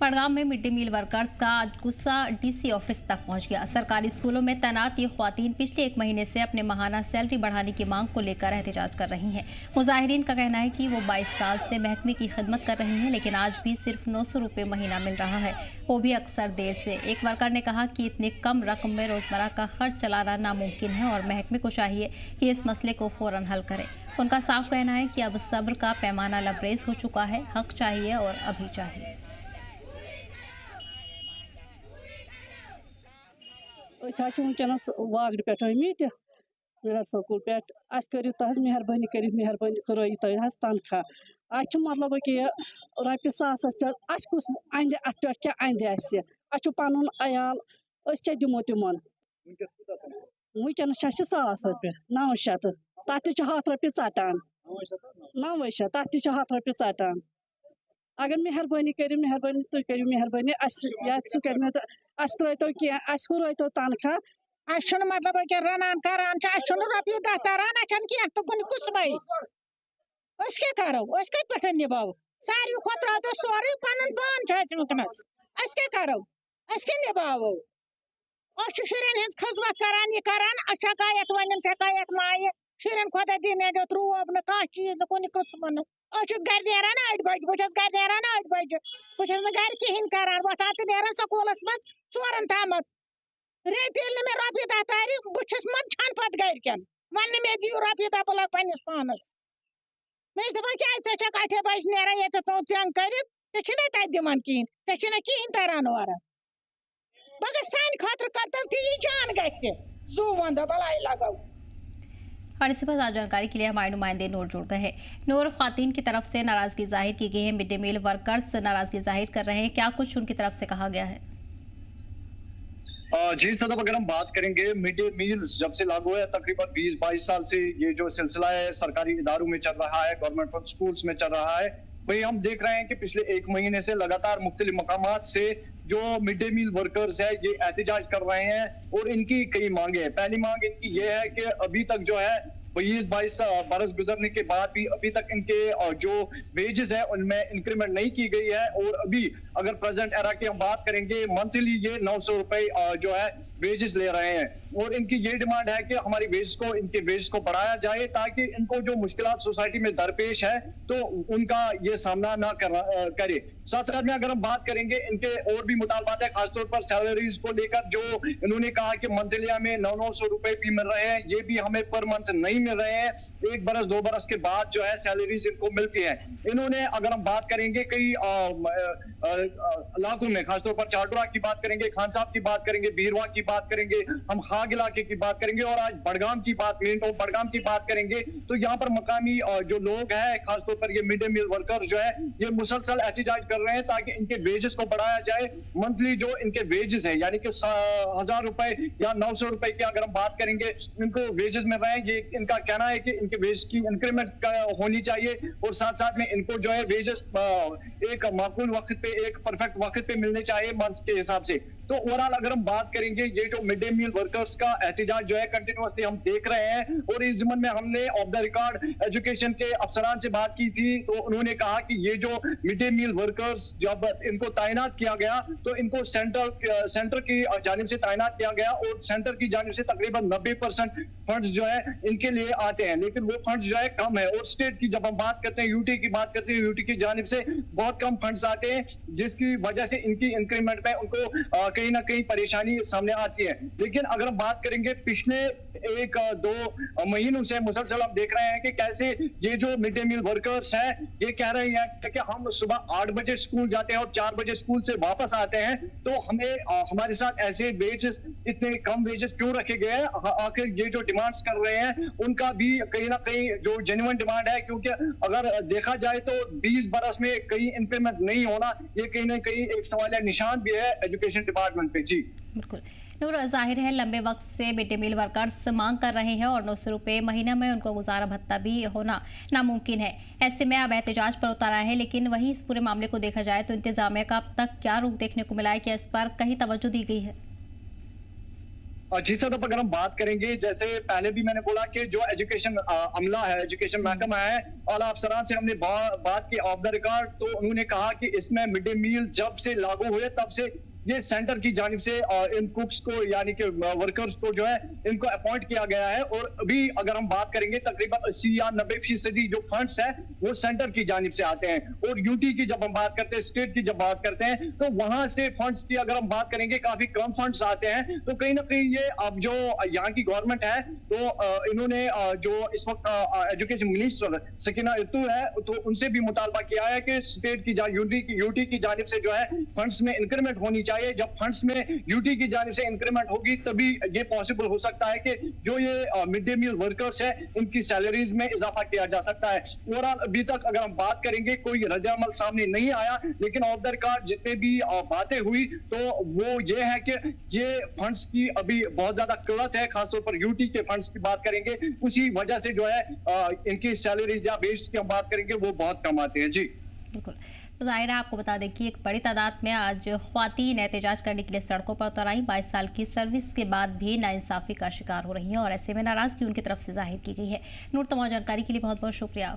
बड़गाम में mid day meal workers का आज गुस्सा डीसी ऑफिस तक पहुंच गया। सरकारी स्कूलों में तैनात ये ख्वातीन पिछले 1 महीने से अपने माहाना सैलरी बढ़ाने की मांग को लेकर एहतजाज कर रही हैं। मुजाहिरीन का कहना है कि वो 22 साल से महकमे की खिदमत कर रही हैं, लेकिन आज भी सिर्फ 900 रुपये महीना मिल रहा है, वो भी अक्सर देर से। एक वर्कर ने कहा कि इतने कम रकम में रोजमर्रा का खर्च चलाना नामुमकिन है और महकमे को चाहिए कि इस मसले को फौरन हल करे। उनका साफ कहना है कि अब सब्र का पैमाना लबरेज हो चुका है, हक चाहिए और अभी चाहिए। वनस वागड़ पे आमत मिडल स्कूल पे करू तहज मेहरबानी कर तनख्वाह मतलब कि रपि सास पे कुछ अंदे अत पे क्या अंदे पन अयाल क्या दिमो तिमन वनस 1,000 रुपये 900 तथ 100 रुपये षटान 900 तथ 100 रुपये षटान। अगर मेहरबानी करो मेहरबानी तुम करो मेहरबानी सह कर तो कह हुरतो तनख्वाह मतलब कि रनान करान रपये 10 तरान कह तो कुछ भाई क्या करो कत पे निभाव सारे खुद तो सोरे पन पान वनस क्या करो क्या निभाव शुरन हज खजमत करान शकायत वन शकायत माये शुरन खुदा दिन त्रोब न कह चीज कुन कस्म घर नान 8 बजे बहुत घर नान 8 बजे बहुत घर कहें करान वोथान तो नान स्कूलस मज 4 तम रेत मे रपये 10 तारी बहुत मन छान पे घर वन मे दियो रपये 10 बह लग पस पानस मे क्या कठे बज ना ये तो चंग कर दिमान कहें कहें तरान वारान मगर सान खतर कर ती जान गु वंद भलाई लगाओ। और इसी पर जानकारी के लिए हमारे नुमाइंदे नूर जुड़ गए हैं। नूर, ख्वातीन की तरफ से नाराजगी जाहिर की गई है, मिड डे मील वर्कर्स नाराजगी जाहिर कर रहे हैं, क्या कुछ उनकी तरफ से कहा गया है? जी सदब, अगर हम बात करेंगे मिड डे मील जब से लागू है तकरीबन 20-22 साल से ये जो सिलसिला है सरकारी इदारों में चल रहा है, गवर्नमेंट स्कूल्स में चल रहा है, वही हम देख रहे हैं कि पिछले 1 महीने से लगातार मुख्तलिफ मकामात से जो मिड डे मील वर्कर्स है ये एहतजाज कर रहे हैं और इनकी कई मांगे हैं। पहली मांग इनकी ये है कि अभी तक जो है 20-22 बरस गुजरने के बाद भी अभी तक इनके जो वेजेस है उनमें इंक्रीमेंट नहीं की गई है और अभी अगर प्रेजेंट एरा की हम बात करेंगे मंथली ये 900 रुपए जो है वेजेस ले रहे हैं और इनकी ये डिमांड है कि हमारी इनके वेज को बढ़ाया जाए ताकि इनको जो मुश्किलात सोसाइटी में दरपेश है तो उनका ये सामना ना करे। साथ साथ में अगर हम बात करेंगे इनके और भी मुतालबात है, खासतौर पर सैलरीज को लेकर जो इन्होंने कहा कि मंजिलिया में 900 रुपए भी मिल रहे हैं, ये भी हमें पर मंथ नहीं मिल रहे हैं, 1 बरस 2 बरस के बाद जो है सैलरीज इनको मिलती है। इन्होंने अगर हम बात करेंगे कई इलाकों में, खासतौर पर चाटुरा की बात करेंगे, खान साहब की बात करेंगे, बीरवा की बात करेंगे, हम खाग इलाके की बात करेंगे और आज बड़गाम की बात बड़गाम की बात करेंगे तो यहाँ पर मकामी जो लोग हैं खासतौर पर ये मिड डे मील वर्कर जो है ये मुसलसल एहतजाज कर रहे हैं ताकि इनके वेजेस को बढ़ाया जाए। मंथली जो इनके वेजेस है यानी कि 1000 रुपए या 900 रुपए की अगर हम बात करेंगे इनको वेजेस मिल रहे हैं, ये इनका कहना है कि इनके वेज की इंक्रीमेंट होनी चाहिए और साथ साथ में इनको जो है वेजेस एक माकूल वक्त पे, एक परफेक्ट वक्त पे मिलने चाहिए मंथ के हिसाब से। तो ओवरऑल अगर हम बात करेंगे ये जो मिड डे मील वर्कर्स का एहतजाज जो है कंटिन्यूसली हम देख रहे हैं और इस ज़िम्मन में हमने ऑफ द रिकॉर्ड एजुकेशन के अफसरान से बात की थी तो उन्होंने कहा कि ये जो मिड डे मील वर्कर्स जब इनको तैनात किया गया तो इनको सेंटर की जानिब से तैनात किया गया और सेंटर की जानिब से तकरीबन 90% फंड्स जो है इनके लिए आते हैं, लेकिन वो फंड्स जो है कम है और स्टेट की जब हम बात करते हैं यूटी की बात करते हैं यूटी की जानिब से बहुत कम फंड्स आते हैं जिसकी वजह से इनकी इंक्रीमेंट में उनको कहीं ना कहीं परेशानी सामने आती है। लेकिन अगर हम बात करेंगे पिछले 1-2 महीनों से मुसलसल हम देख रहे हैं कि कैसे ये जो मिड डे मील वर्कर्स हैं ये कह रहे हैं कि हम सुबह 8 बजे स्कूल जाते हैं और 4 बजे स्कूल से वापस आते हैं तो हमें हमारे साथ ऐसे वेजेस इतने कम वेजेस क्यों रखे गए हैं। आखिर ये जो डिमांड्स कर रहे हैं उनका भी कहीं ना कहीं जो जेन्युइन डिमांड है, क्योंकि अगर देखा जाए तो 20 बरस में कहीं इंप्लीमेंट नहीं होना ये कहीं ना कहीं एक सवालिया निशान भी है एजुकेशन डिपार्टमेंट पे। जी बिल्कुल नूर, जाहिर है लंबे वक्त से मिड डे मील वर्कर्स मांग कर रहे हैं और 900 रुपये महीना में उनको गुजारा भत्ता भी होना नामुमकिन है। ऐसे में अब एहतजाज पर उतारा है, लेकिन वहीं इस पूरे मामले को देखा जाए तो इंतजामिया का अब तक क्या रुख देखने को मिला है कि इस पर कहीं तवज्जो दी गई है? जी सर, अब अगर हम बात करेंगे, जैसे पहले भी मैंने बोला कि जो एजुकेशन अमला है, एजुकेशन महकमा है, आला अफसरान से हमने बात की ऑफ द रिकॉर्ड, तो उन्होंने कहा कि इसमें मिड डे मील जब से लागू हुए तब से ये सेंटर की जानिब से इन कुक्स को यानी कि वर्कर्स को जो है इनको अपॉइंट किया गया है। और अभी अगर हम बात करेंगे तकरीबन 80 या 90% जो फंड्स है वो सेंटर की जानिब से आते हैं। और यूटी की जब हम बात करते हैं, स्टेट की जब बात करते हैं, तो वहां से फंड्स की अगर हम बात करेंगे काफी कम फंड्स आते हैं। तो कहीं ना कहीं ये अब जो यहाँ की गवर्नमेंट है, तो इन्होंने जो इस वक्त एजुकेशन मिनिस्टर सकीना इत्तू है, तो उनसे भी मुतालबा किया है कि स्टेट की यूटी की जानिब से जो है फंड्स में इंक्रीमेंट होनी चाहिए। जब फंड्स में यूटी की जानिब से इंक्रीमेंट होगी तभी ये पॉसिबल हो सकता है कि जो ये मिड डे मील वर्कर्स है इनकी सैलरीज में इजाफा किया जा सकता है। ओवरऑल अभी तक अगर हम बात करेंगे कोई रद्द-ए-अमल सामने नहीं आया, लेकिन ऑफ द रिकॉर्ड जितने भी बातें हुई तो वो ये है कि ये फंड्स की अभी बहुत ज्यादा किल्लत है, खासतौर पर यूटी के फंड्स की बात करेंगे, उसी वजह से जो है इनकी सैलरीज या बेस की हम बात करेंगे वो बहुत कम आते हैं। जी बिल्कुल। तो जाहिर है आपको बता दें कि एक बड़ी तादाद में आज ख्वातीन एहतजाज करने के लिए सड़कों पर उतर आई। 22 साल की सर्विस के बाद भी नाइंसाफी का शिकार हो रही हैं और ऐसे में नाराजगी उनकी तरफ से जाहिर की गई है। नूर, तमाम जानकारी के लिए बहुत बहुत शुक्रिया।